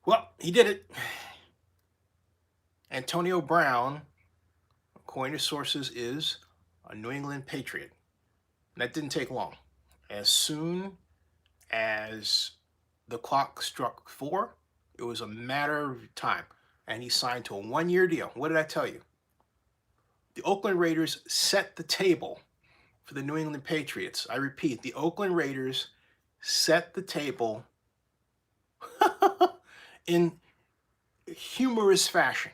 Well, he did it. Antonio Brown, according to sources, is a New England Patriot. And that didn't take long. As soon as the clock struck 4, it was a matter of time. And he signed to a 1-year deal. What did I tell you? The Oakland Raiders set the table for the New England Patriots. I repeat, the Oakland Raiders set the table in humorous fashion.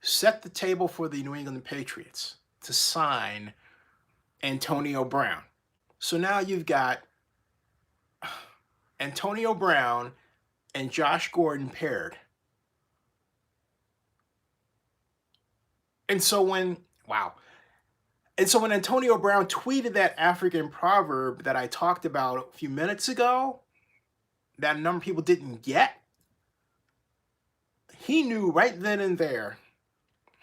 Set the table for the New England Patriots to sign Antonio Brown. So now you've got Antonio Brown and Josh Gordon paired. And so when Antonio Brown tweeted that African proverb that I talked about a few minutes ago, that a number of people didn't get, he knew right then and there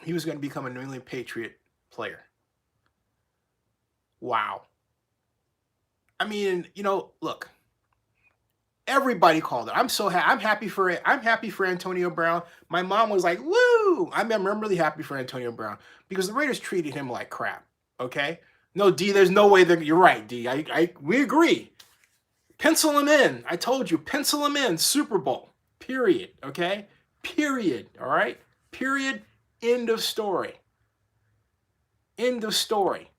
he was going to become a New England Patriot player. Wow. I mean, look, everybody called it. I'm happy for it. I'm happy for Antonio Brown. My mom was like, "Woo!" I'm really happy for Antonio Brown because the Raiders treated him like crap. Okay? No, D, there's no way that you're right, D. We agree. Pencil him in. I told you, pencil him in. Super Bowl. Period. Okay? Period. All right? Period. End of story. End of story.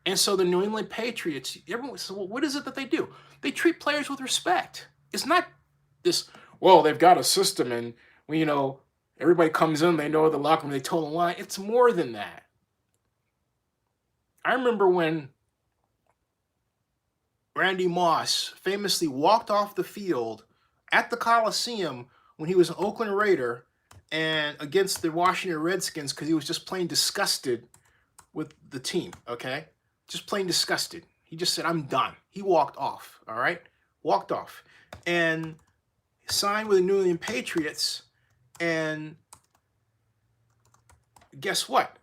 And so the New England Patriots, everyone says, well, what is it that they do? They treat players with respect. It's not this, well, they've got a system and, everybody comes in, they know the locker room, they toe the line. It's more than that. I remember when Randy Moss famously walked off the field at the Coliseum when he was an Oakland Raider and against the Washington Redskins because he was just plain disgusted with the team, okay? Just plain disgusted. He just said, I'm done. He walked off, all right? Walked off. And signed with the New England Patriots. And guess what?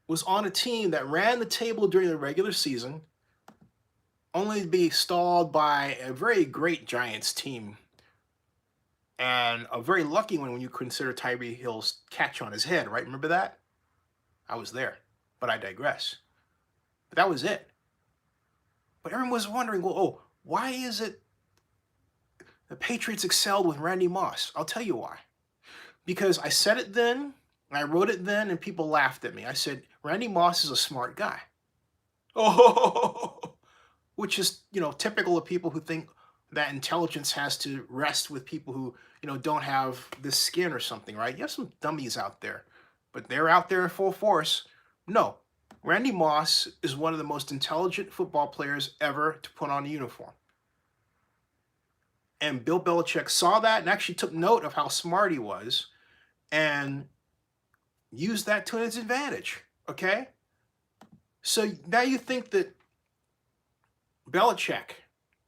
Was on a team that ran the table during the regular season, only to be stalled by a very great Giants team. And a very lucky one when you consider Tyree Hill's catch on his head, right? Remember that? I was there, but I digress. But that was it. But everyone was wondering, well, why is it the Patriots excelled with Randy Moss? I'll tell you why. Because I said it then, I wrote it then, and people laughed at me. I said, Randy Moss is a smart guy. Oh, which is, typical of people who think that intelligence has to rest with people who, don't have this skin or something, right? You have some dummies out there, but they're out there in full force. No, Randy Moss is one of the most intelligent football players ever to put on a uniform. And Bill Belichick saw that and actually took note of how smart he was and used that to his advantage, okay? So now you think that Belichick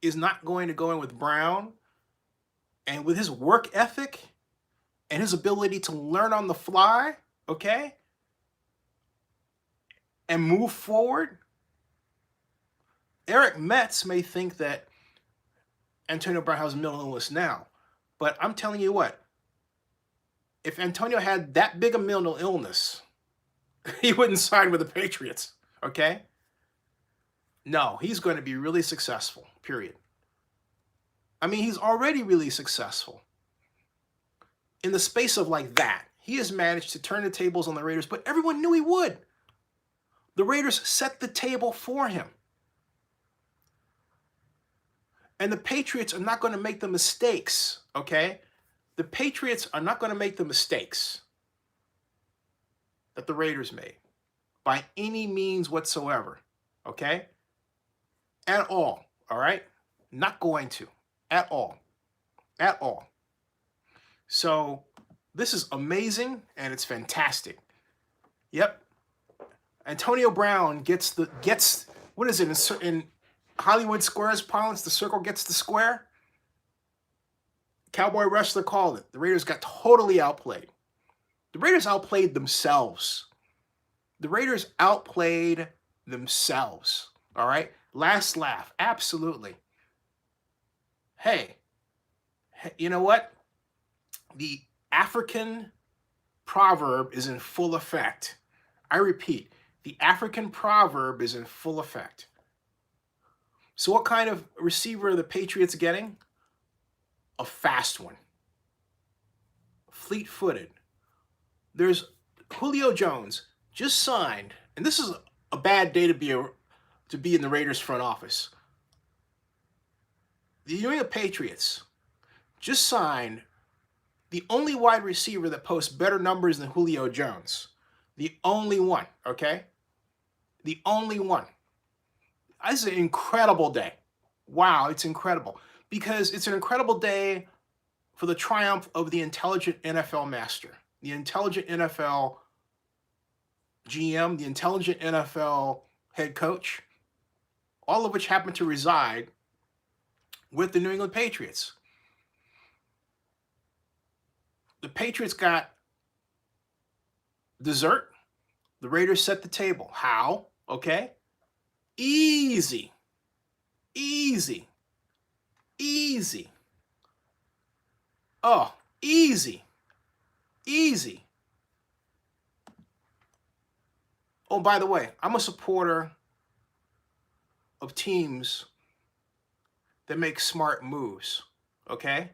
is not going to go in with Brown, and with his work ethic and his ability to learn on the fly, okay, and move forward. Eric Metz may think that Antonio Brown has mental illness now, but I'm telling you what, if Antonio had that big a mental illness, he wouldn't sign with the Patriots, okay? No, he's going to be really successful, period. I mean, he's already really successful. In the space of like that, he has managed to turn the tables on the Raiders, but everyone knew he would. The Raiders set the table for him. And the Patriots are not going to make the mistakes, okay? The Patriots are not going to make the mistakes that the Raiders made by any means whatsoever, okay? At all right? Not going to. At all. At all. So this is amazing and it's fantastic. Yep. Antonio Brown gets what is it in Hollywood Squares parlance? The circle gets the square. Cowboy wrestler called it. The Raiders got totally outplayed. The Raiders outplayed themselves. The Raiders outplayed themselves. All right. Last laugh. Absolutely. Hey, You know what? The African proverb is in full effect. I repeat, the African proverb is in full effect. So what kind of receiver are the Patriots getting? A fast one. Fleet-footed. There's Julio Jones just signed, and this is a bad day to be in the Raiders front office. The New England Patriots just signed the only wide receiver that posts better numbers than Julio Jones. The only one, okay? The only one. This is an incredible day. Wow, it's incredible. Because it's an incredible day for the triumph of the intelligent NFL master, the intelligent NFL GM, the intelligent NFL head coach, all of which happen to reside with the New England Patriots. The Patriots got dessert. The Raiders set the table. How? Okay. Easy. Easy. Easy. Oh, easy. Easy. Oh, by the way, I'm a supporter of teams that make smart moves. Okay?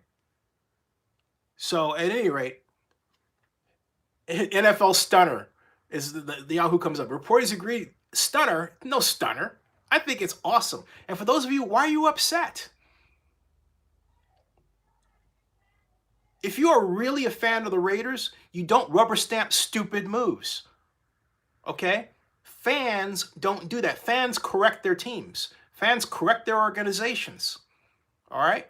So, at any rate, NFL stunner is the Yahoo comes up. Reporters agree. Stunner? No stunner. I think it's awesome. And for those of you, why are you upset? If you are really a fan of the Raiders, you don't rubber stamp stupid moves. Okay? Fans don't do that. Fans correct their teams. Fans correct their organizations. All right?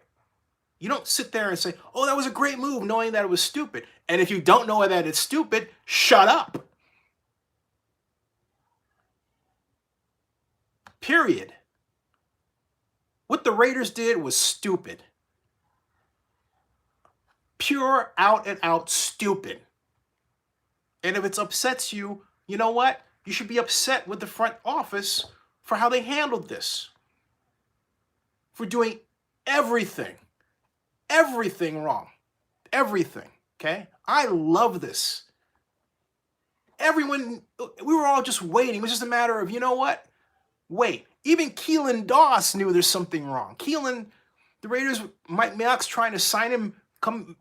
You don't sit there and say, oh, that was a great move, knowing that it was stupid. And if you don't know that it's stupid, shut up. Period. What the Raiders did was stupid. Pure out and out stupid. And if it upsets you, you know what? You should be upset with the front office for how they handled this. For doing everything wrong. Everything, okay? I love this. Everyone, we were all just waiting. It was just a matter of, you know what? Wait. Even Keelan Doss knew there's something wrong. Keelan, the Raiders, Mike Mayock's trying to sign him. Come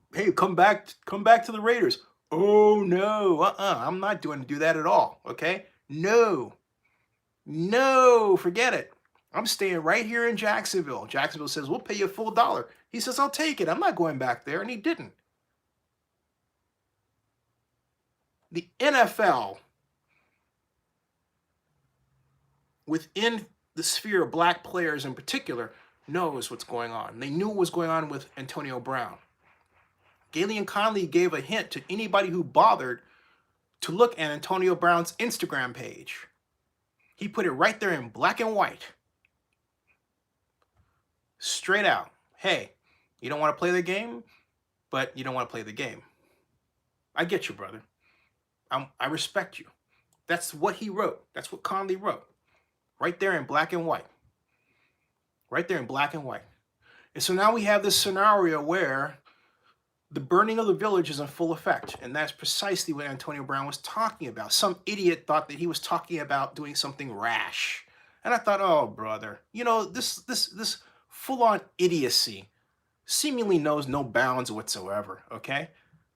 back to the Raiders. Oh no, I'm not do that at all. Okay, no, forget it. I'm staying right here in Jacksonville. Jacksonville says we'll pay you a full $1. He says I'll take it. I'm not going back there, and he didn't. The NFL, within the sphere of black players in particular, knows what's going on. They knew what was going on with Antonio Brown. Galen Conley gave a hint to anybody who bothered to look at Antonio Brown's Instagram page. He put it right there in black and white. Straight out. Hey, you don't want to play the game, but you don't want to play the game. I get you, brother. I respect you. That's what he wrote. That's what Conley wrote. Right there in black and white. Right there in black and white. And so now we have this scenario where the burning of the village is in full effect, and that's precisely what Antonio Brown was talking about. Some idiot thought that he was talking about doing something rash. And I thought, oh, brother, you know, this full-on idiocy seemingly knows no bounds whatsoever, okay?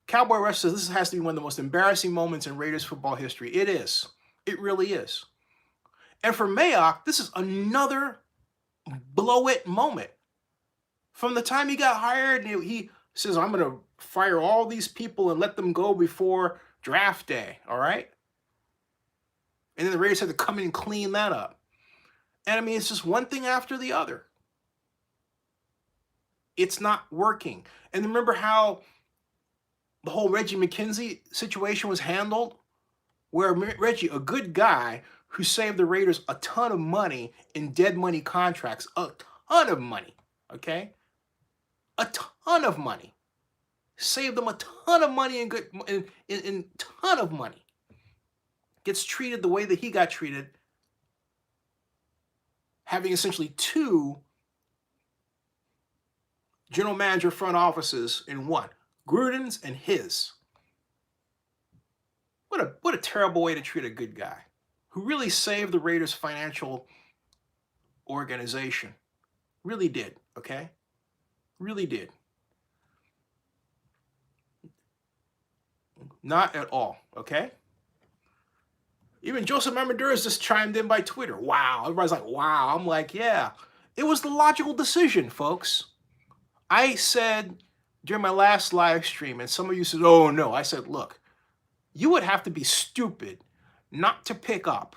Cowboy Rush says this has to be one of the most embarrassing moments in Raiders football history. It is. It really is. And for Mayock, this is another blow-it moment. From the time he got hired, he says, I'm going to fire all these people and let them go before draft day, all right? And then the Raiders had to come in and clean that up. And I mean, it's just one thing after the other. It's not working. And remember how the whole Reggie McKenzie situation was handled? Where Reggie, a good guy who saved the Raiders a ton of money in dead money contracts, a ton of money, okay? A ton of money. Saved them a ton of money in ton of money. Gets treated the way that he got treated, having essentially two general manager front offices in one. Gruden's and his. What a terrible way to treat a good guy who really saved the Raiders' financial organization. Really did, okay? Really did. Not at all, okay? Even Joseph Mamadouris just chimed in by Twitter. Wow. Everybody's like, wow. I'm like, yeah. It was the logical decision, folks. I said during my last live stream, and some of you said, oh no. I said, look, you would have to be stupid not to pick up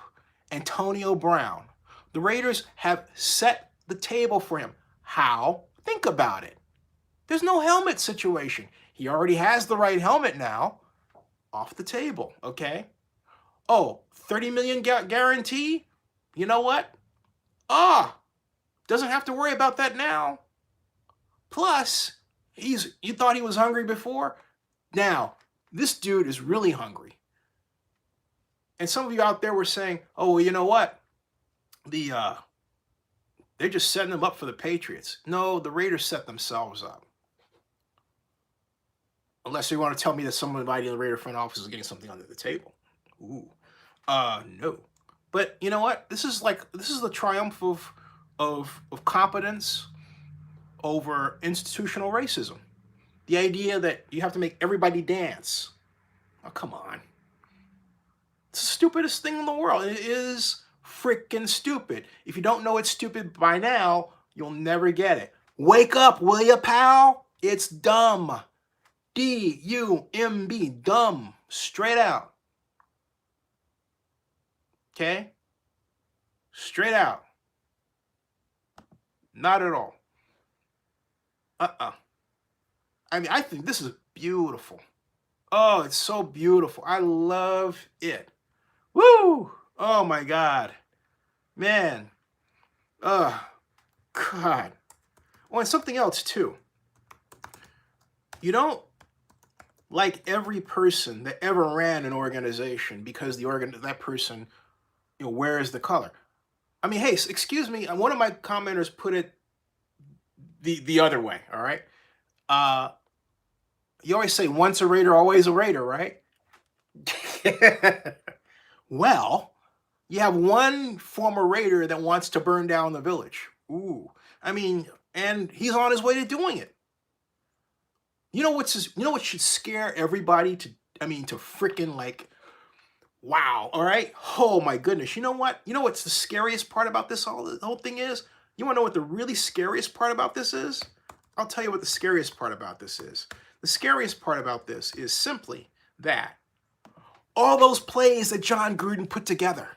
Antonio Brown. The Raiders have set the table for him. How? Think about it. There's no helmet situation. He already has the right helmet now. Off the table, okay? Oh, $30 million guarantee? You know what? Doesn't have to worry about that now. Plus, you thought he was hungry before? Now, this dude is really hungry. And some of you out there were saying, oh, well, you know what? They're just setting them up for the Patriots. No, the Raiders set themselves up. Unless you want to tell me that somebody in the Raider front office is getting something under the table. Ooh. No. But you know what? This is the triumph of competence over institutional racism. The idea that you have to make everybody dance. Oh, come on. It's the stupidest thing in the world. It is freaking stupid. If you don't know it's stupid by now, you'll never get it. Wake up, will ya, pal? It's dumb. D-U-M-B. Dumb. Straight out. Okay? Straight out. Not at all. I mean, I think this is beautiful. Oh, it's so beautiful. I love it. Woo! Oh my God. Man. God. Oh, and something else too. You don't like every person that ever ran an organization because that person, wears the color. I mean, hey, excuse me. One of my commenters put it the other way. All right. You always say once a Raider, always a Raider, right? Well, you have one former Raider that wants to burn down the village. Ooh. I mean, and he's on his way to doing it. You know what should scare everybody to freaking wow, all right? Oh my goodness. You know what? You know what's the scariest part about this the whole thing is? You want to know what the really scariest part about this is? I'll tell you what the scariest part about this is. The scariest part about this is simply that all those plays that John Gruden put together,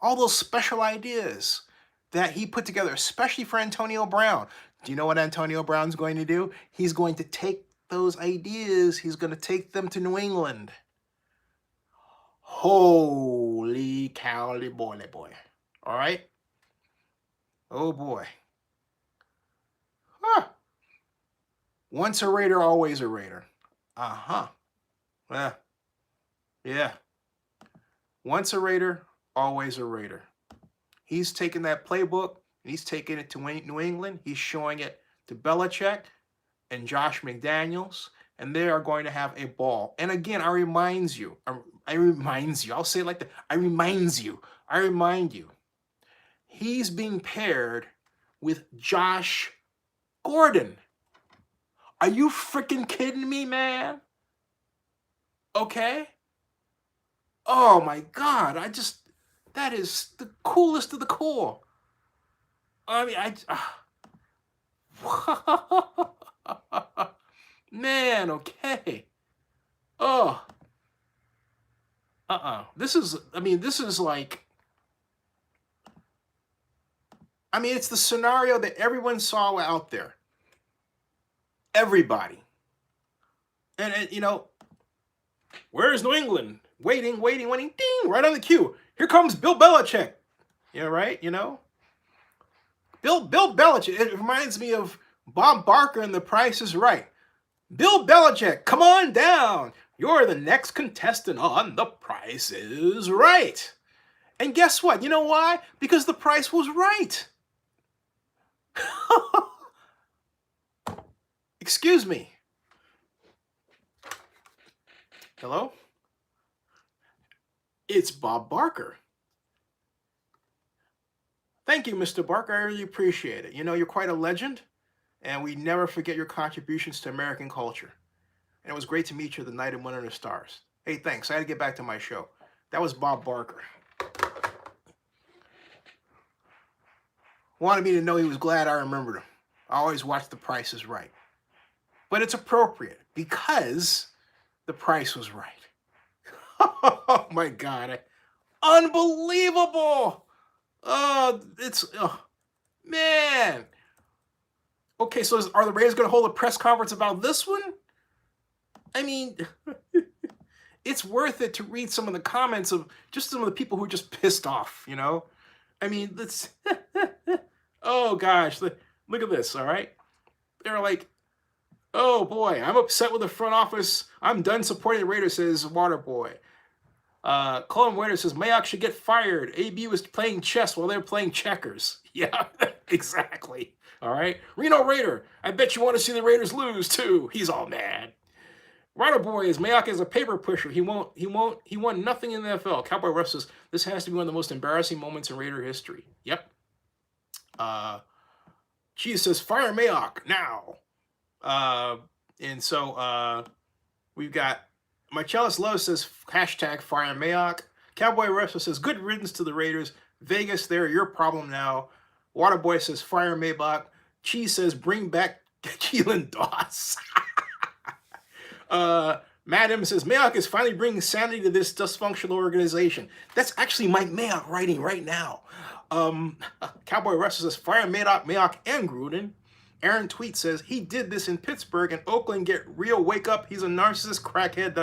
all those special ideas that he put together, especially for Antonio Brown. Do you know what Antonio Brown's going to do? He's going to take those ideas, he's going to take them to New England. Holy cowly boy. All right? Oh boy. Huh. Once a Raider, always a Raider. Uh-huh. Yeah. Once a Raider, always a Raider. He's taking that playbook, he's taking it to New England. He's showing it to Belichick and Josh McDaniels, and they are going to have a ball. And again, I remind you, I'll say it like that. I remind you, he's being paired with Josh Gordon. Are you freaking kidding me, man? Okay? Oh my God, that is the coolest of the cool. I mean, man, okay. Oh. This is like, it's the scenario that everyone saw out there. Everybody. And where is New England? Waiting, ding, right on the cue. Here comes Bill Belichick. Yeah, right, Bill Belichick. It reminds me of Bob Barker in The Price is Right. Bill Belichick, come on down. You're the next contestant on The Price is Right. And guess what? You know why? Because the price was right. Excuse me. Hello? It's Bob Barker. Thank you, Mr. Barker. I really appreciate it. You know, you're quite a legend, and we never forget your contributions to American culture. And it was great to meet you the night of Winter the Stars. Hey, thanks. I had to get back to my show. That was Bob Barker. Wanted me to know he was glad I remembered him. I always watch The Price is Right. But it's appropriate because the price was right. Oh my God. Unbelievable. Man. Okay, so are the Raiders going to hold a press conference about this one? I mean, it's worth it to read some of the comments of just some of the people who are just pissed off, you know? I mean, that's... Oh, gosh. Look at this, all right? They're like, oh, boy, I'm upset with the front office. I'm done supporting the Raiders, says Waterboy. Colin Waiter says, Mayock should get fired. AB was playing chess while they were playing checkers. Yeah, exactly. All right. Reno Raider, I bet you want to see the Raiders lose, too. He's all mad. Waterboy is Mayock is a paper pusher. He won nothing in the NFL. Cowboy Russ says, this has to be one of the most embarrassing moments in Raider history. Yep. Cheese says, fire Mayock now. And so we've got Marcellus Lowe says, hashtag fire Mayock. Cowboy Wrestler says, good riddance to the Raiders. Vegas, they're your problem now. Waterboy says, fire Mayock. Cheese says, bring back Keelan Doss. Matt M says, Mayock is finally bringing sanity to this dysfunctional organization. That's actually Mike Mayock writing right now. Cowboy Wrestler says, fire Mayock and Gruden. Aaron Tweet says, he did this in Pittsburgh and Oakland. Get real, wake up. He's a narcissist, crackhead,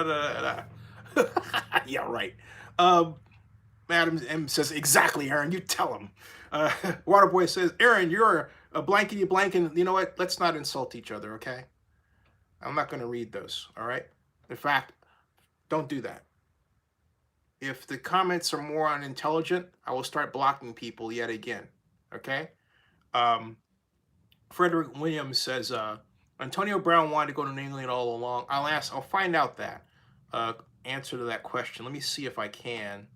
Yeah, right. Adam M says, exactly, Aaron, you tell him. Waterboy says, Aaron, you're a blankety blank, and you know what? Let's not insult each other, okay? I'm not going to read those, all right? In fact, don't do that. If the comments are more unintelligent, I will start blocking people yet again, okay? Frederick Williams says, Antonio Brown wanted to go to New England all along. I'll find out that answer to that question. Let me see if I can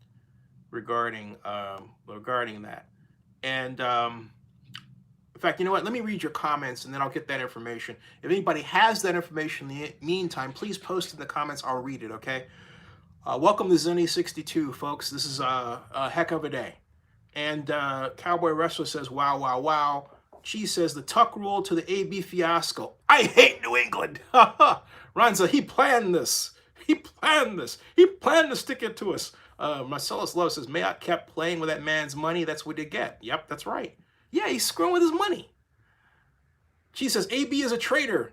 regarding that. And in fact, you know what? Let me read your comments and then I'll get that information. If anybody has that information in the meantime, please post in the comments. I'll read it, okay? Welcome to Zenny62, folks. This is a heck of a day. And Cowboy Wrestler says, wow, wow, wow. She says, the Tuck rule to the AB fiasco. I hate New England. Ronza, he planned this. He planned this. He planned to stick it to us. Marcellus Love says, Mayock kept playing with that man's money. That's what they get. Yep, that's right. Yeah, he's screwing with his money. She says, AB is a traitor.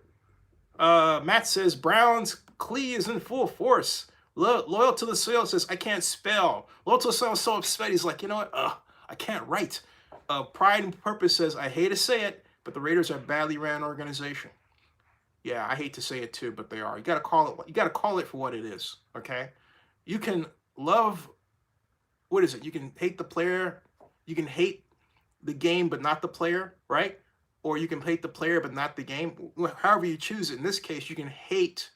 Matt says, Brown's Clee is in full force. Loyal to the soil says, I can't spell. Loyal to the soil is so upset. He's like, you know what? I can't write. Pride and Purpose says, I hate to say it, but the Raiders are a badly ran organization. Yeah, I hate to say it too, but they are. You got to call it for what it is, okay? You can love, what is it? You can hate the player. You can hate the game, but not the player, right? Or you can hate the player, but not the game. However you choose it. In this case, you can hate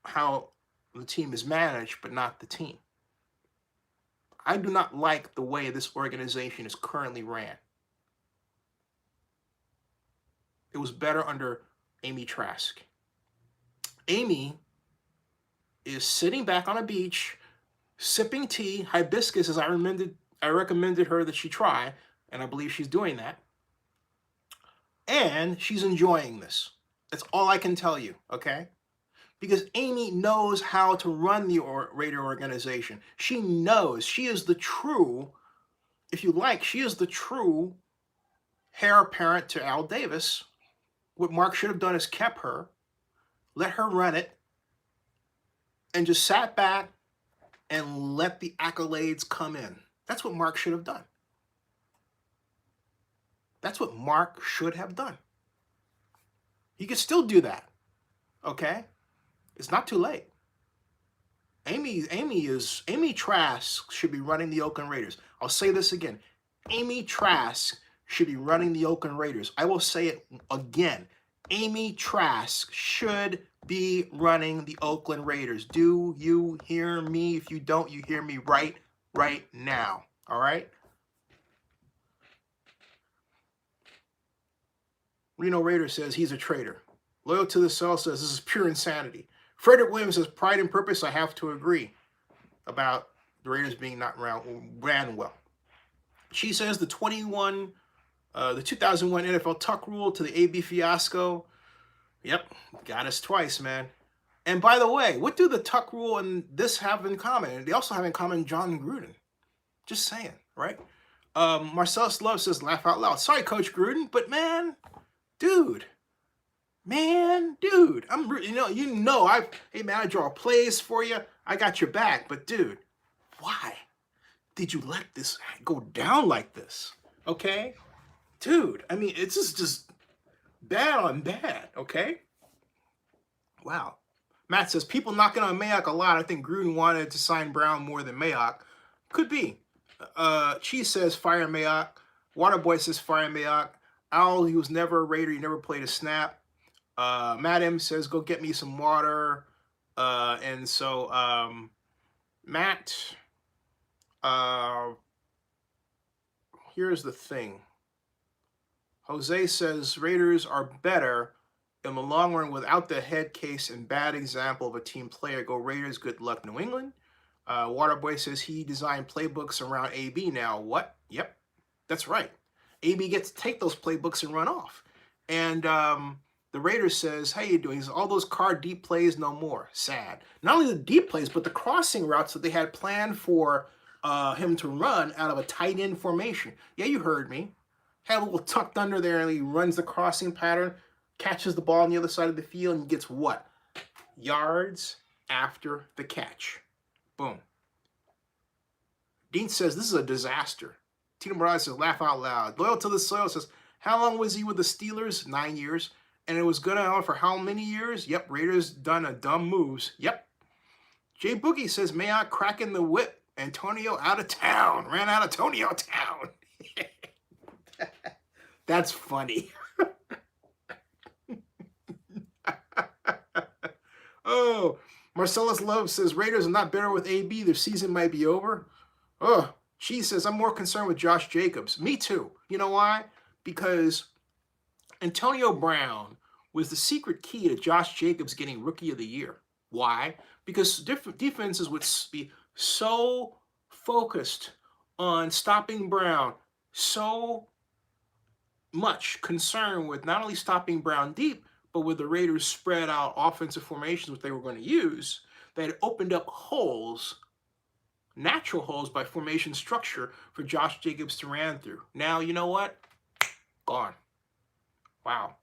how the team is managed, but not the team. I do not like the way this organization is currently ran. It was better under Amy Trask. Amy is sitting back on a beach, sipping tea, hibiscus, as I recommended her that she try, and I believe she's doing that. And she's enjoying this. That's all I can tell you, okay? Because Amy knows how to run the Raider organization. She knows. She is the true, if you like, she is the true heir apparent to Al Davis. What Mark should have done is kept her, let her run it, and just sat back and let the accolades come in. That's what Mark should have done. That's what Mark should have done. He could still do that, okay? It's not too late. Amy Trask should be running the Oakland Raiders. I'll say this again. Amy Trask should be running the Oakland Raiders. I will say it again. Amy Trask should be running the Oakland Raiders. Do you hear me? If you don't, you hear me right now. All right? Reno Raider says he's a traitor. Loyal to the Cell says this is pure insanity. Frederick Williams says pride and purpose. I have to agree about the Raiders being not ran well. She says the 2001 NFL tuck rule to the AB fiasco. Yep, got us twice, man. And by the way, what do the tuck rule and this have in common? They also have in common John Gruden. Just saying, right? Marcellus Love says laugh out loud. Sorry, Coach Gruden, but man, dude, I'm hey man, I draw plays for you. I got your back, but dude, why did you let this go down like this? Okay, dude. I mean, it's just bad on bad. Okay. Wow. Matt says people knocking on Mayock a lot. I think Gruden wanted to sign Brown more than Mayock. Could be. Cheese says fire Mayock. Waterboy says fire Mayock. Owl, he was never a Raider. He never played a snap. Matt M says go get me some water. And so Matt, here's the thing. Jose says Raiders are better in the long run without the head case and bad example of a team player. Go Raiders, good luck New England. Waterboy says he designed playbooks around AB now. What? Yep, that's right. AB gets to take those playbooks and run off. And the Raiders says, how you doing? All those card deep plays, no more. Sad. Not only the deep plays, but the crossing routes that they had planned for him to run out of a tight end formation. Yeah, you heard me. Had a little tucked under there, and he runs the crossing pattern, catches the ball on the other side of the field, and gets what? Yards after the catch. Boom. Dean says, this is a disaster. Tino Morales says, laugh out loud. Loyal to the Soil says, how long was he with the Steelers? 9 years. And it was good on for how many years? Yep, Raiders done a dumb moves. Yep. Jay Boogie says, Mayock cracking the whip. Antonio out of town. Ran out of Antonio town. That's funny. Oh, Marcellus Love says Raiders are not better with AB. Their season might be over. Oh, she says I'm more concerned with Josh Jacobs. Me too. You know why? Because Antonio Brown was the secret key to Josh Jacobs getting Rookie of the Year. Why? Because different defenses would be so focused on stopping Brown, so much concern with not only stopping Brown deep, but with the Raiders spread out offensive formations, which they were going to use, that had opened up holes, natural holes by formation structure for Josh Jacobs to run through. Now, you know what? Gone. Wow.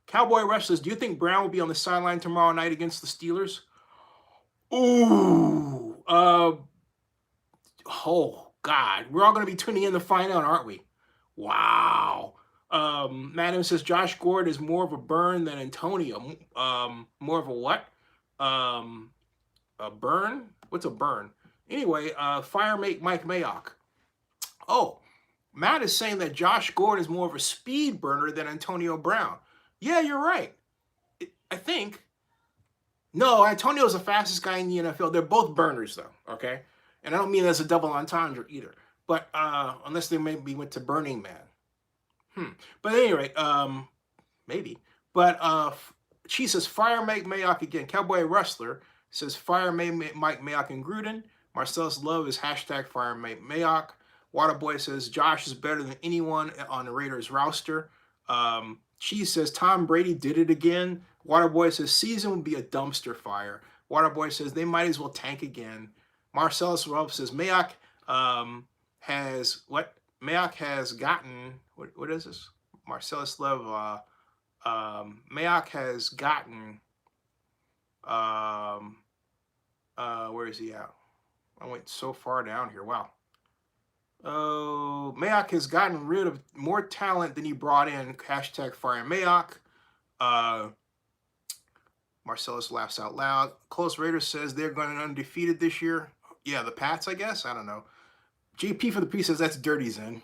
Cowboy Rush says, do you think Brown will be on the sideline tomorrow night against the Steelers? Ooh. Oh, God. We're all going to be tuning in to find out, aren't we? Wow. Madam says Josh Gordon is more of a burn than Antonio. More of a what? A burn? What's a burn? Anyway, fire Mike Mayock. Oh, Matt is saying that Josh Gordon is more of a speed burner than Antonio Brown. Yeah, you're right. I think. No, Antonio's the fastest guy in the NFL. They're both burners, though, okay? And I don't mean as a double entendre either. But unless they maybe went to Burning Man. But at any rate, maybe. But she says, fire Mike Mayock again. Cowboy Wrestler says, fire Mike Mayock and Gruden. Marcellus Love is hashtag fire Mike Mayock. Waterboy says, Josh is better than anyone on the Raiders roster. She says, Tom Brady did it again. Waterboy says, season will be a dumpster fire. Waterboy says, they might as well tank again. Marcellus Love says, Mayock has what? Mayock has gotten, what is this? Marcellus Love, Mayock has gotten, where is he at? I went so far down here, wow. Oh, Mayock has gotten rid of more talent than he brought in, hashtag fire Mayock. Marcellus laughs out loud. Close Raiders says they're going undefeated this year. Yeah, the Pats, I guess, I don't know. JP for the P says that's dirty, Zen.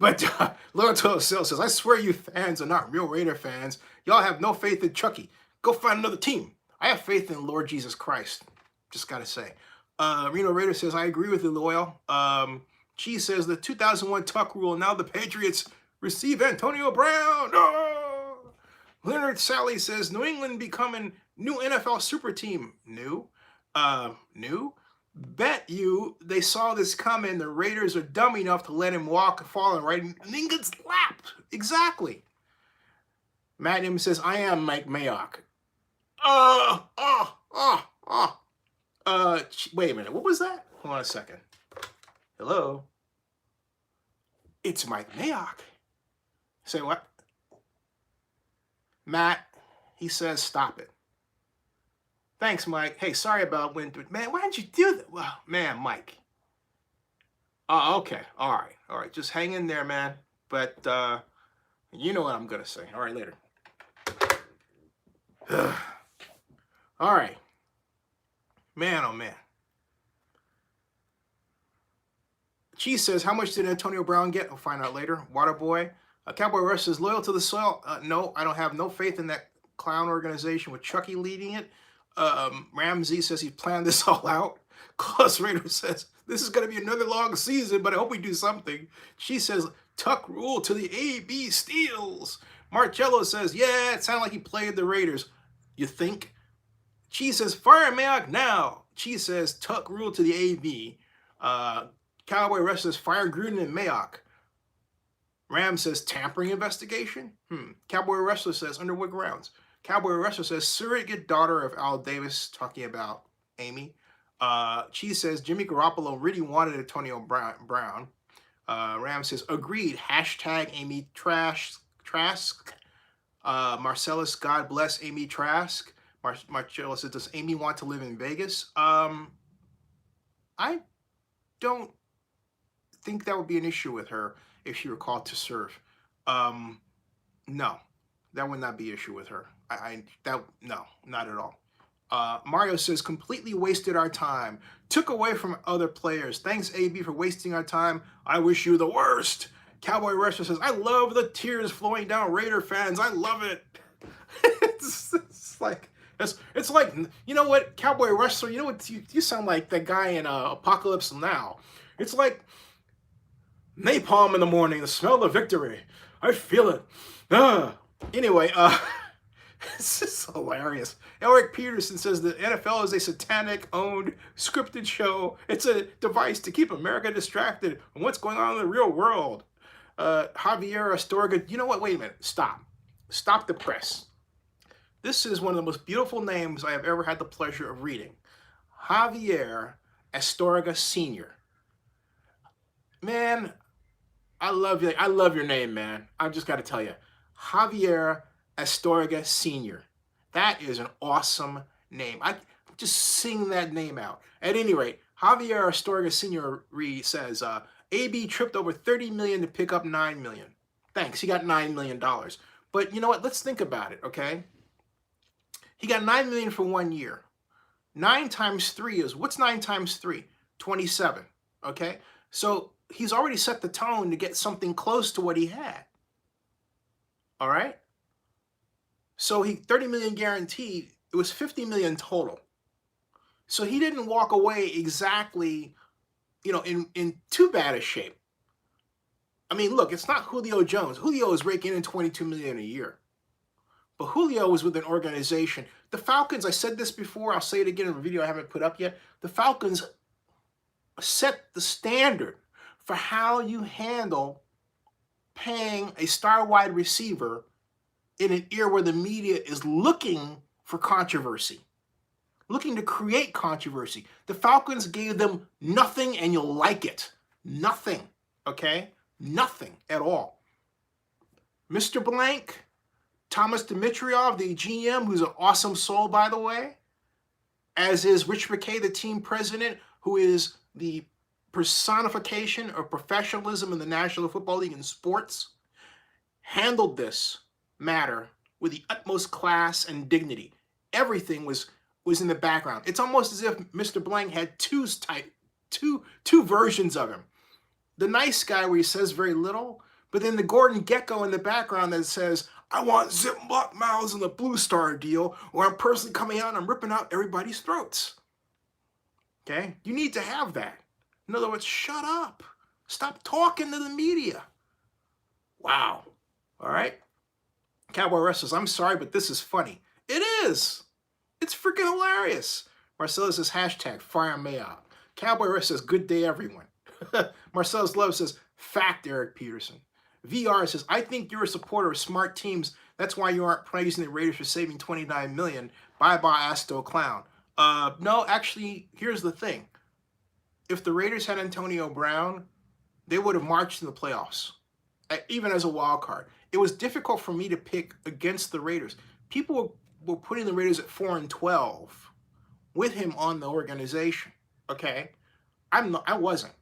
But Loyal says, I swear you fans are not real Raider fans. Y'all have no faith in Chucky. Go find another team. I have faith in Lord Jesus Christ. Just got to say. Reno Raider says, I agree with you, Loyal. Cheese says, the 2001 Tuck rule. Now the Patriots receive Antonio Brown. Oh! Leonard Sally says, New England becoming new NFL super team. New? New? Bet you they saw this coming. The Raiders are dumb enough to let him walk, falling right in England's lap. Exactly. Matt Im says, I am Mike Mayock. Wait a minute. What was that? Hold on a second. Hello? It's Mike Mayock. Say what? Matt, he says, stop it. Thanks, Mike. Hey, sorry about when... Man, why did you do that? Well, man, Mike. Oh, okay. All right. All right. Just hang in there, man. But you know what I'm going to say. All right, later. All right. Man, oh, man. Cheese says, how much did Antonio Brown get? We'll find out later. Waterboy. Cowboy Rush says, loyal to the soil. No, I don't have no faith in that clown organization with Chucky leading it. Ramsey says he planned this all out. Claus Raider says, this is going to be another long season, but I hope we do something. She says, Tuck rule to the AB Steels. Marcello says, yeah, it sounded like he played the Raiders. You think? Cheese says, fire Mayock now. Cheese says, Tuck rule to the AB. Cowboy Rush says, fire Gruden and Mayock. Ram says, tampering investigation? Cowboy Wrestler says, under what grounds? Cowboy Wrestler says, surrogate daughter of Al Davis, talking about Amy. Cheese says, Jimmy Garoppolo really wanted Antonio Brown. Ram says, agreed. Hashtag Amy Trask. Marcellus, God bless Amy Trask. Marcello says, does Amy want to live in Vegas? I don't think that would be an issue with her if she were called to serve. No, that would not be an issue with her. No, not at all. Mario says, completely wasted our time. Took away from other players. Thanks, AB, for wasting our time. I wish you the worst. Cowboy Wrestler says, I love the tears flowing down Raider fans. I love it. it's like, you know what, Cowboy Wrestler, you know what, you sound like that guy in Apocalypse Now. It's like napalm in the morning, the smell of victory. I feel it. Anyway, this is hilarious. Eric Peterson says the NFL is a satanic-owned, scripted show. It's a device to keep America distracted from what's going on in the real world. Javier Astorga, you know what? Wait a minute. Stop. Stop the press. This is one of the most beautiful names I have ever had the pleasure of reading. Javier Astorga Sr. Man, I love you. I love your name, man. I just got to tell you. Javier Astorga Sr. That is an awesome name. I just sing that name out. At any rate, Javier Astorga Sr. says, AB tripped over $30 million to pick up $9 million. Thanks, he got $9 million. But you know what? Let's think about it, okay? He got $9 million for 1 year. 9 times 3 is, what's 9 times 3? 27, okay? So he's already set the tone to get something close to what he had. All right? So he 30 million guaranteed, it was 50 million total. So he didn't walk away exactly, you know, in too bad a shape. I mean, look, it's not Julio Jones. Julio is raking in 22 million a year. But Julio was with an organization. The Falcons, I said this before, I'll say it again in a video I haven't put up yet. The Falcons set the standard for how you handle paying a star wide receiver in an era where the media is looking for controversy, looking to create controversy. The Falcons gave them nothing, and you'll like it. Nothing, okay? Nothing at all. Mr. Blank, Thomas Dimitrov, the GM, who's an awesome soul, by the way, as is Rich McKay, the team president, who is the personification of professionalism in the National Football League in sports, handled this matter with the utmost class and dignity. Everything was in the background. It's almost as if Mr. Blank had two versions of him. The nice guy where he says very little, But then the Gordon Gecko in the background that says, I want zip block mouths in the Blue Star deal, or I'm personally coming out and I'm ripping out everybody's throats. Okay? You need to have that. In other words, shut up. Stop talking to the media. Wow. All right? Cowboy Wrestlers, I'm sorry, but this is funny. It is. It's freaking hilarious. Marcellus says, hashtag fire Mayock. Cowboy Wrestlers says, good day, everyone. Marcellus Love says, fact, Eric Peterson. VR says, I think you're a supporter of smart teams. That's why you aren't praising the Raiders for saving $29 million. Bye-bye, Asto Clown. No, actually, here's the thing. If the Raiders had Antonio Brown, they would have marched in the playoffs, even as a wild card. It was difficult for me to pick against the Raiders. People were putting the Raiders at 4-12 with him on the organization. Okay, I wasn't.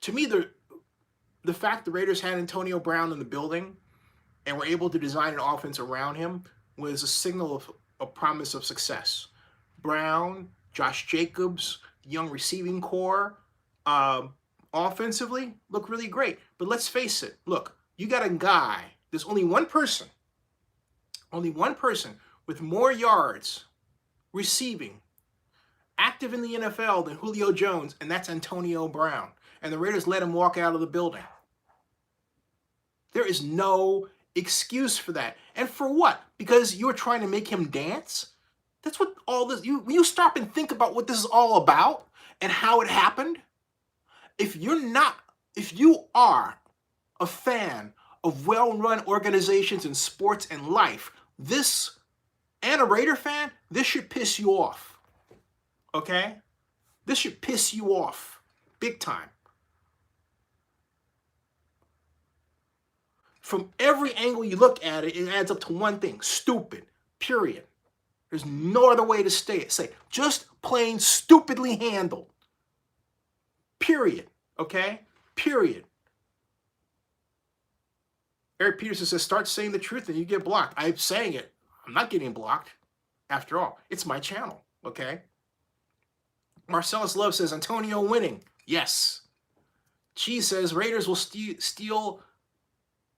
To me, the fact the Raiders had Antonio Brown in the building and were able to design an offense around him was a signal of a promise of success. Brown, Josh Jacobs, the young receiving core, offensively look really great. But let's face it. Look, you got a guy. There's only one person with more yards receiving active in the NFL than Julio Jones, and that's Antonio Brown. And the Raiders let him walk out of the building. There is no excuse for that. And for what? Because you're trying to make him dance? That's what all this, when you stop and think about what this is all about and how it happened, if you are a fan of well-run organizations in sports and life, and a Raider fan, this should piss you off. Okay? This should piss you off. Big time. From every angle you look at it, it adds up to one thing. Stupid. Period. There's no other way to say it. Just plain stupidly handled. Period. Okay? Period. Eric Peterson says, start saying the truth and you get blocked. I'm saying it. I'm not getting blocked. After all, it's my channel. Okay? Marcellus Love says, Antonio winning. Yes. Cheese says, Raiders will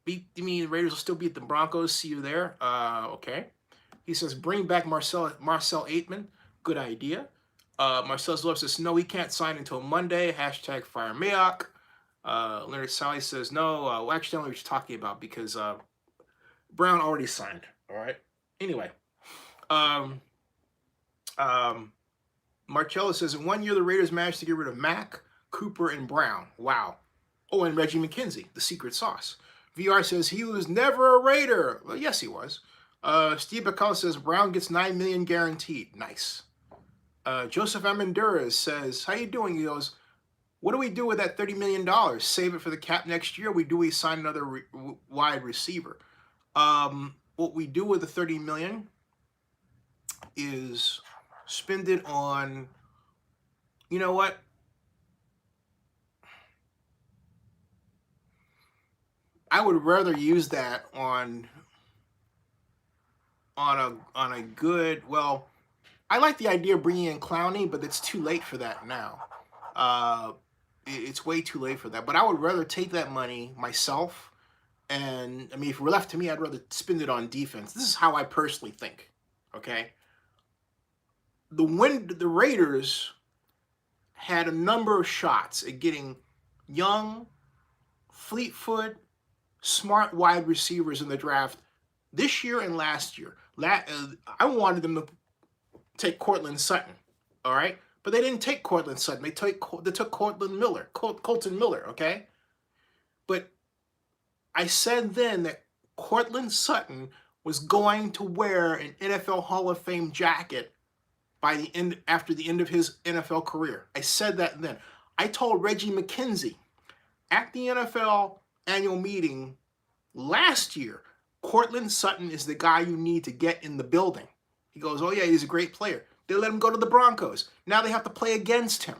Raiders will still beat the Broncos. See you there. Okay. He says, bring back Marcel Aitman. Good idea. Marcellus Love says, no, he can't sign until Monday. Hashtag fire Mayock. Leonard Sally says, no, actually, I don't know what you're talking about because Brown already signed. All right. Anyway. Marcello says, in 1 year, the Raiders managed to get rid of Mack, Cooper, and Brown. Wow. Oh, and Reggie McKenzie, the secret sauce. VR says, he was never a Raider. Well, yes, he was. Steve Bacall says, Brown gets $9 million guaranteed. Nice. Joseph Amenduras says, how you doing? He goes, what do we do with that $30 million? Save it for the cap next year? Do we sign another wide receiver? What we do with the $30 million is spend it on, you know what? I would rather use that on a good, well, I like the idea of bringing in Clowney, but it's too late for that now. It's way too late for that. But I would rather take that money myself. And, I mean, if it were left to me, I'd rather spend it on defense. This is how I personally think, okay? The Raiders had a number of shots at getting young, fleet-foot, smart wide receivers in the draft this year and last year. I wanted them to take Cortland Sutton, all right? But they didn't take Cortland Sutton. They took Colton Miller, okay? But I said then that Cortland Sutton was going to wear an NFL Hall of Fame jacket after the end of his NFL career. I said that then. I told Reggie McKenzie at the NFL annual meeting last year, Cortland Sutton is the guy you need to get in the building. He goes, oh yeah, he's a great player. They let him go to the Broncos. Now they have to play against him.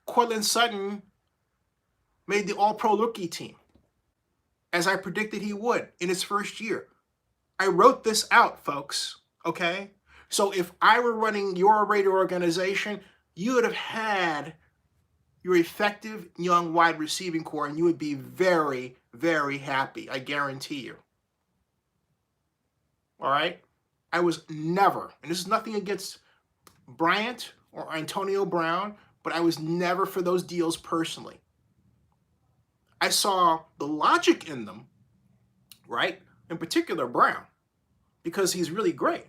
Cortland Sutton made the All-Pro rookie team, as I predicted he would in his first year. I wrote this out, folks, okay? So if I were running your Raider organization, you would have had your effective young wide receiving core, and you would be very, very happy. I guarantee you. All right? I was never, and this is nothing against Bryant or Antonio Brown, but I was never for those deals personally. I saw the logic in them, right? In particular, Brown, because he's really great.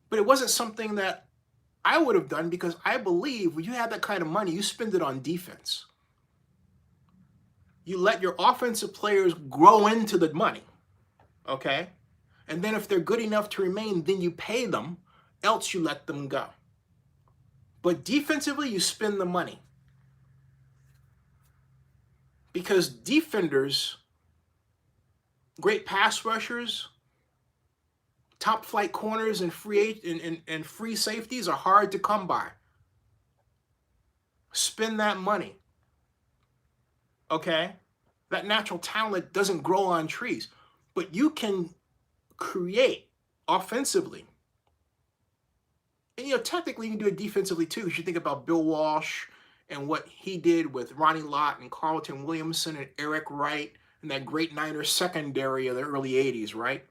But it wasn't something that I would have done, because I believe when you have that kind of money, you spend it on defense. You let your offensive players grow into the money, okay? And then if they're good enough to remain, then you pay them, else you let them go. But defensively, you spend the money. Because defenders, great pass rushers, top flight corners, and free safeties are hard to come by. Spend that money. Okay? That natural talent doesn't grow on trees, but you can create offensively. And, technically you can do it defensively too. You should think about Bill Walsh and what he did with Ronnie Lott and Carlton Williamson and Eric Wright and that great Niners secondary of the early 80s, right?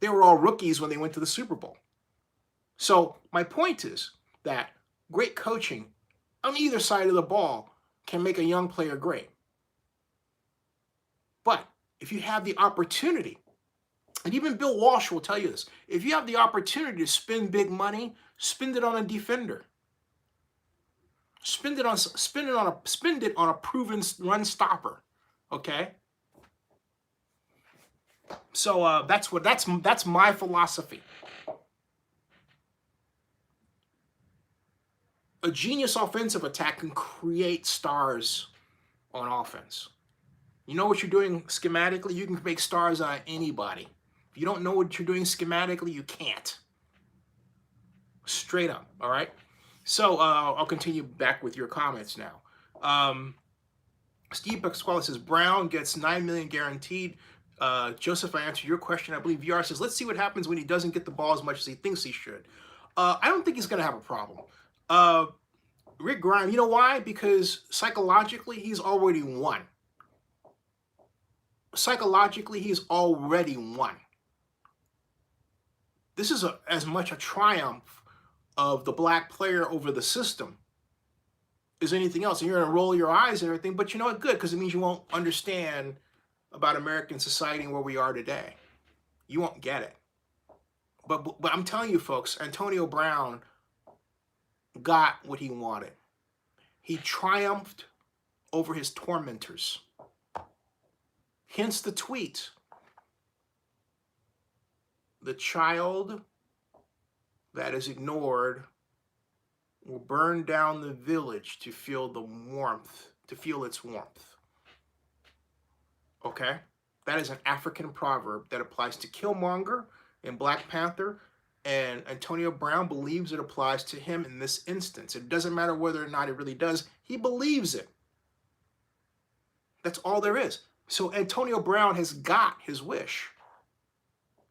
They were all rookies when they went to the Super Bowl. So my point is that great coaching on either side of the ball can make a young player great. But if you have the opportunity, and even Bill Walsh will tell you this, if you have the opportunity to spend big money, spend it on a defender. Spend it on a proven run stopper. Okay? So that's my philosophy. A genius offensive attack can create stars on offense. You know what you're doing schematically? You can make stars on anybody. If you don't know what you're doing schematically, you can't. Straight up, all right? So I'll continue back with your comments now. Steve Pasquale says, Brown gets $9 million guaranteed. Joseph, I answered your question. I believe VR says, let's see what happens when he doesn't get the ball as much as he thinks he should. I don't think he's going to have a problem. Rick Grimes, you know why? Because psychologically, he's already won. Psychologically, he's already won. This is as much a triumph of the black player over the system as anything else. And you're going to roll your eyes and everything, but you know what? Good, because it means you won't understand about American society and where we are today. You won't get it. But I'm telling you, folks, Antonio Brown got what he wanted. He triumphed over his tormentors. Hence the tweet. The child that is ignored will burn down the village to feel the warmth, to feel its warmth. Okay? That is an African proverb that applies to Killmonger in Black Panther, and Antonio Brown believes it applies to him in this instance. It doesn't matter whether or not it really does. He believes it. That's all there is. So Antonio Brown has got his wish.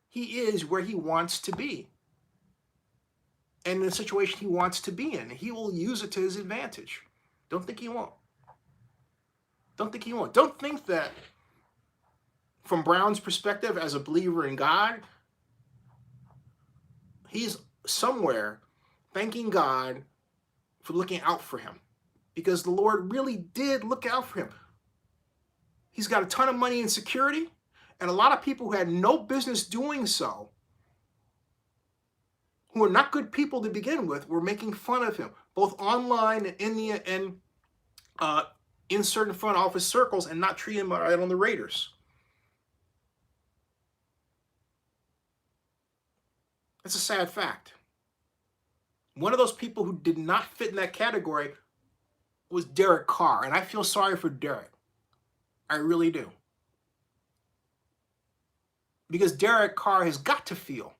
He is where he wants to be. And in the situation he wants to be in, he will use it to his advantage. Don't think he won't. Don't think he won't. Don't think that from Brown's perspective as a believer in God, he's somewhere thanking God for looking out for him. Because the Lord really did look out for him. He's got a ton of money and security, and a lot of people who had no business doing so, who are not good people to begin with, were making fun of him, both online and in certain front office circles, and not treating him right on the Raiders. It's a sad fact. One of those people who did not fit in that category was Derek Carr, and I feel sorry for Derek. I really do. Because Derek Carr has got to feel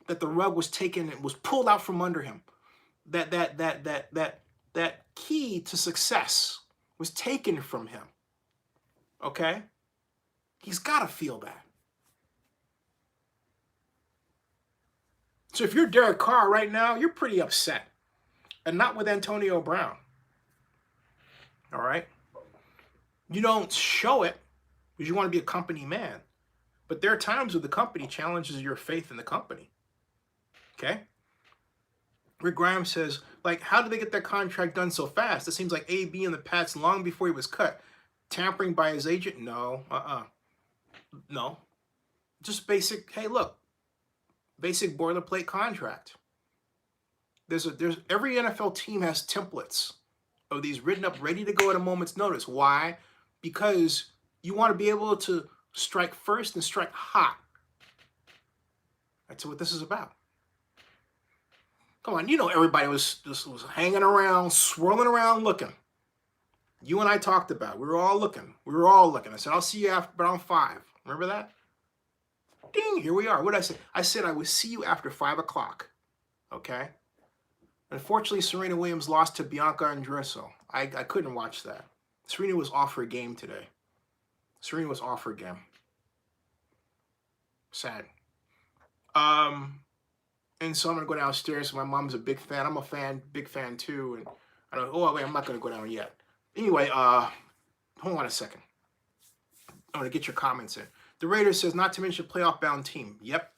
that the rug was taken and was pulled out from under him. That key to success was taken from him. Okay? He's got to feel that. So if you're Derek Carr right now, you're pretty upset. And not with Antonio Brown. All right? You don't show it because you want to be a company man. But there are times where the company challenges your faith in the company. Okay? Rick Grimes says, like, how did they get that contract done so fast? It seems like AB in the Pats long before he was cut. Tampering by his agent? No. No. Just basic, hey, look, basic boilerplate contract. There's every NFL team has templates of these written up, ready to go at a moment's notice. Why? Because you want to be able to strike first and strike hot. That's what this is about. Come on, you know everybody was hanging around, swirling around, looking. You and I talked about it. We were all looking. I said, I'll see you after around 5. Remember that? Ding, here we are. What did I say? I said I would see you after 5 o'clock. Okay? Unfortunately, Serena Williams lost to Bianca Andreescu. I couldn't watch that. Serena was off her game today. Serena was off her game. Sad. And so I'm going to go downstairs. My mom's a big fan. I'm a fan, big fan too. And I don't, oh, wait, I'm not going to go down yet. Anyway, hold on a second. I'm going to get your comments in. The Raiders says, not to mention playoff-bound team. Yep.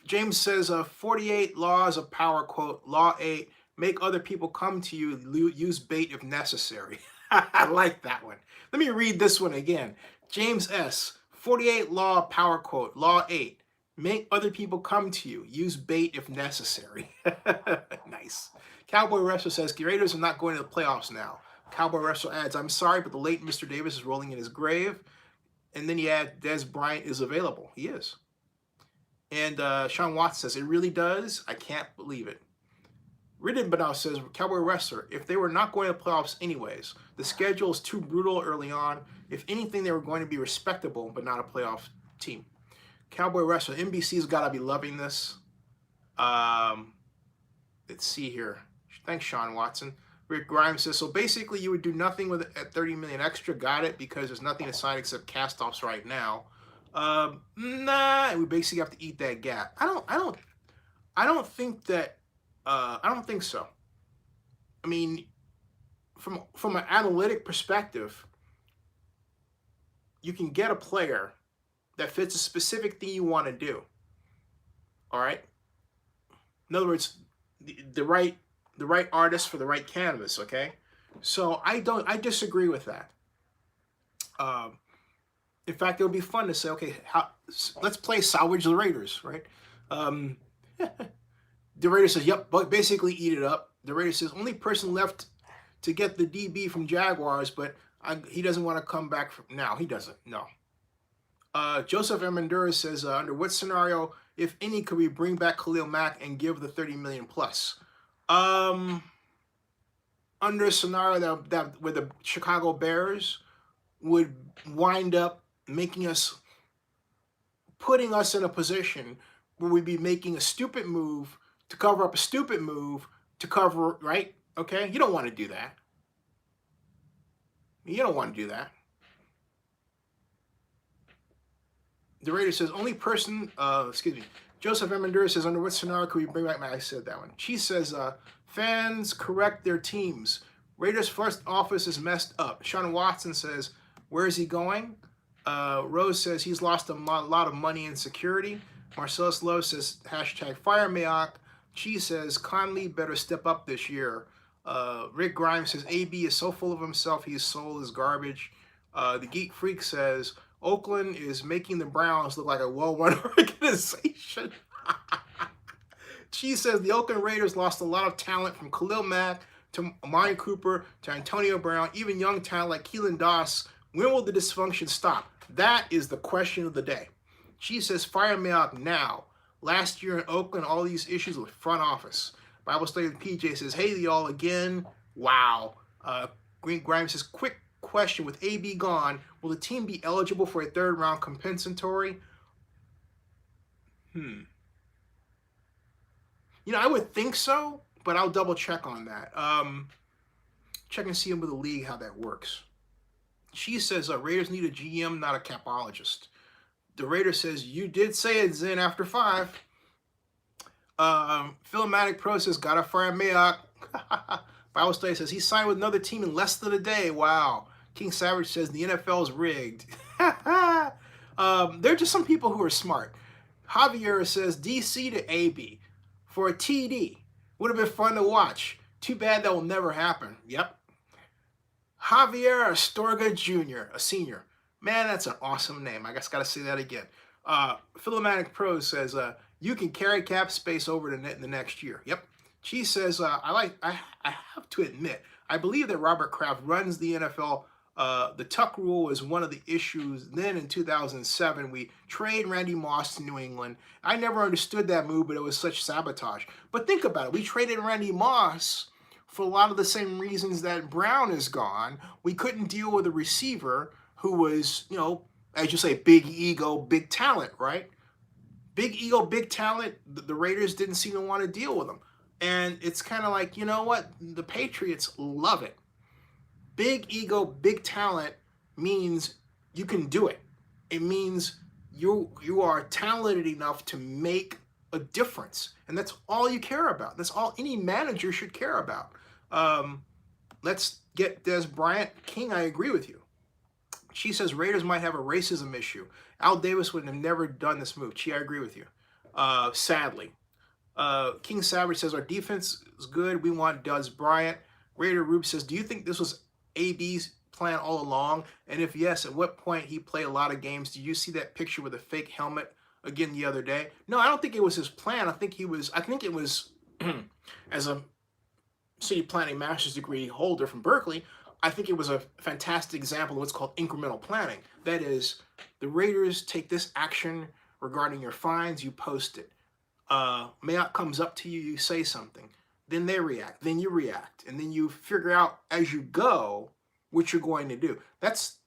James says, 48 laws of power, quote, Law 8, make other people come to you, use bait if necessary. I like that one. Let me read this one again. James S., 48 law of power, quote, Law 8, make other people come to you, use bait if necessary. Nice. Cowboy Wrestler says, the Raiders are not going to the playoffs now. Cowboy Wrestler adds, I'm sorry, but the late Mr. Davis is rolling in his grave. And then he adds, Des Bryant is available. He is. And Sean Watts says, it really does? I can't believe it. Ridden Banal says, Cowboy Wrestler, if they were not going to the playoffs anyways, the schedule is too brutal early on. If anything, they were going to be respectable, but not a playoff team. Cowboy Wrestler, NBC's got to be loving this. Let's see here. Thanks, Sean Watson. Rick Grimes says, so basically you would do nothing with it at $30 million extra. Got it, because there's nothing to sign except cast-offs right now. Nah, we basically have to eat that gap. I don't think that. I don't think so. I mean, from an analytic perspective, you can get a player that fits a specific thing you want to do. All right. In other words, the right artist for the right canvas. Okay. So I disagree with that. In fact, it would be fun to say, okay, let's play Salvage the Raiders, right? The Raiders says, yep, but basically eat it up. The Raiders says, only person left to get the DB from Jaguars, but he doesn't want to come back now. He doesn't, no. Joseph Amendola says, under what scenario, if any, could we bring back Khalil Mack and give the $30 million plus? Under a scenario that where the Chicago Bears would wind up putting us in a position where we'd be making a stupid move to cover up a stupid move to cover, right? Okay, you don't want to do that. You don't want to do that. The Raiders says, only person, Joseph Amendola says, under what scenario could we bring back? I said that one. She says, fans correct their teams. Raiders front office is messed up. Sean Watson says, where is he going? Rose says he's lost a lot of money in security. Marcellus Lowe says, hashtag fire Mayock. She says, Conley better step up this year. Rick Grimes says, AB is so full of himself, his soul is garbage. The Geek Freak says, Oakland is making the Browns look like a well-run organization. She says, the Oakland Raiders lost a lot of talent from Khalil Mack to Amari Cooper to Antonio Brown, even young talent like Keelan Doss. When will the dysfunction stop? That is the question of the day. She says, fire Mayock now. Last year in Oakland, all these issues with front office. Bible Study with PJ says, hey, y'all again. Wow. Green Grimes says, quick question. With AB gone, will the team be eligible for a third-round compensatory? You know, I would think so, but I'll double-check on that. Check and see with the league how that works. She says, Raiders need a GM, not a capologist. The Raider says, you did say it, Zen, after 5. Philmatic Pro says, gotta fire Mayock. Bible Study says he signed with another team in less than a day. Wow. King Savage says the NFL is rigged. There are just some people who are smart. Javier says DC to AB for a TD. Would have been fun to watch. Too bad that will never happen. Yep. Javier Astorga Jr., a senior. Man, that's an awesome name. I guess got to say that again. Philomatic Pro says, you can carry cap space over to the next year. Yep. She says, I have to admit, I believe that Robert Kraft runs the NFL. The Tuck rule was one of the issues. Then in 2007, we trade Randy Moss to New England. I never understood that move, but it was such sabotage. But think about it. We traded Randy Moss for a lot of the same reasons that Brown is gone. We couldn't deal with a receiver who was, as you say, big ego, big talent, right? Big ego, big talent. The Raiders didn't seem to want to deal with him. And it's kind of like, you know what? The Patriots love it. Big ego, big talent means you can do it. It means you are talented enough to make a difference. And that's all you care about. That's all any manager should care about. Let's get Des Bryant. King, I agree with you. She says Raiders might have a racism issue. Al Davis would have never done this move. Chi, I agree with you. Sadly. King Savage says our defense is good. We want Des Bryant. Raider Rube says, do you think this was AB's plan all along? And if yes, at what point he played a lot of games? Did you see that picture with a fake helmet again the other day? No, I don't think it was his plan. I think it was as a city planning master's degree holder from Berkeley, I think it was a fantastic example of what's called incremental planning. That is, the Raiders take this action regarding your fines, you post it. Mayock comes up to you, you say something. Then they react, then you react, and then you figure out as you go what you're going to do. That's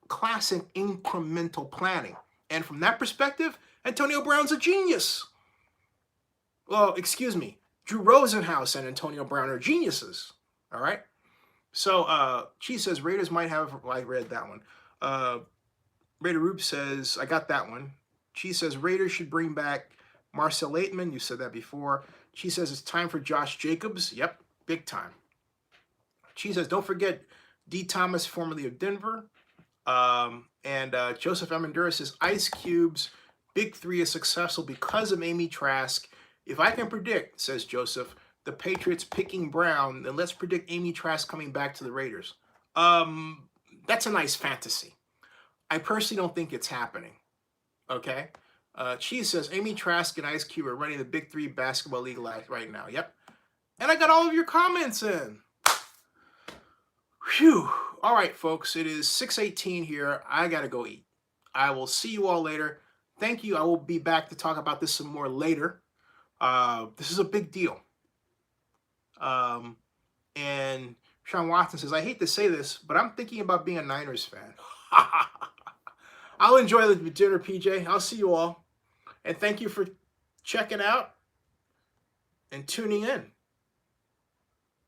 classic incremental planning. And from that perspective, Antonio Brown's a genius. Well, excuse me, Drew Rosenhaus and Antonio Brown are geniuses. All right? So she says Raiders might have, well, I read that one. Raider Rube says, I got that one. She says Raiders should bring back Marcel Aitman. You said that before. She says it's time for Josh Jacobs. Yep, big time. She says, don't forget D. Thomas, formerly of Denver. And Joseph Amandura says, Ice Cube's Big Three is successful because of Amy Trask. If I can predict, says Joseph, the Patriots picking Brown, then let's predict Amy Trask coming back to the Raiders. That's a nice fantasy. I personally don't think it's happening. Okay? Cheese says, Amy Trask and Ice Cube are running the Big Three basketball league right now. Yep. And I got all of your comments in. Phew. All right, folks. It is 6:18 here. I got to go eat. I will see you all later. Thank you. I will be back to talk about this some more later. This is a big deal. And Sean Watson says, I hate to say this, but I'm thinking about being a Niners fan. I'll enjoy the dinner, PJ. I'll see you all. And thank you for checking out and tuning in.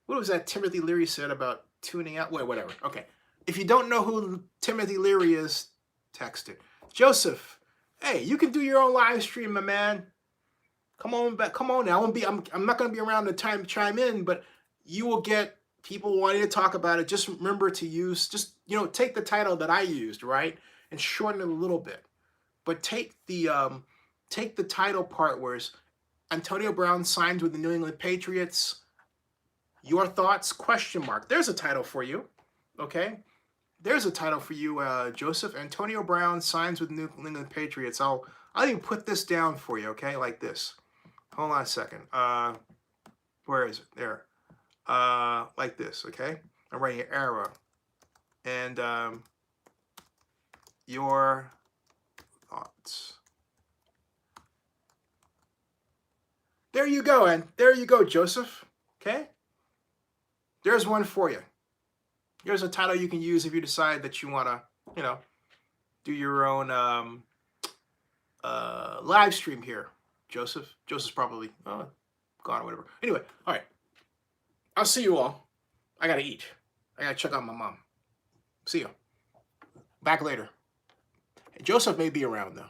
What was that Timothy Leary said about tuning out? Wait, whatever. Okay. If you don't know who Timothy Leary is, text it. Joseph, hey, you can do your own live stream, my man. Come on back. Come on now. I'm not going to be around to chime in, but you will get people wanting to talk about it. Just remember to use, take the title that I used, right? And shorten it a little bit. But take the title part where it's Antonio Brown signs with the New England Patriots. Your thoughts? ? There's a title for you. Okay? There's a title for you, Joseph. Antonio Brown signs with New England Patriots. I'll even put this down for you, okay? Like this. Hold on a second. Where is it? There. Like this, okay? I'm right here, arrow. And your thoughts. There you go, and there you go, Joseph. Okay? There's one for you. Here's a title you can use if you decide that you want to, do your own live stream here. Joseph's probably gone or whatever. Anyway, all right. I'll see you all. I got to eat. I got to check on my mom. See you. Back later. Joseph may be around, though.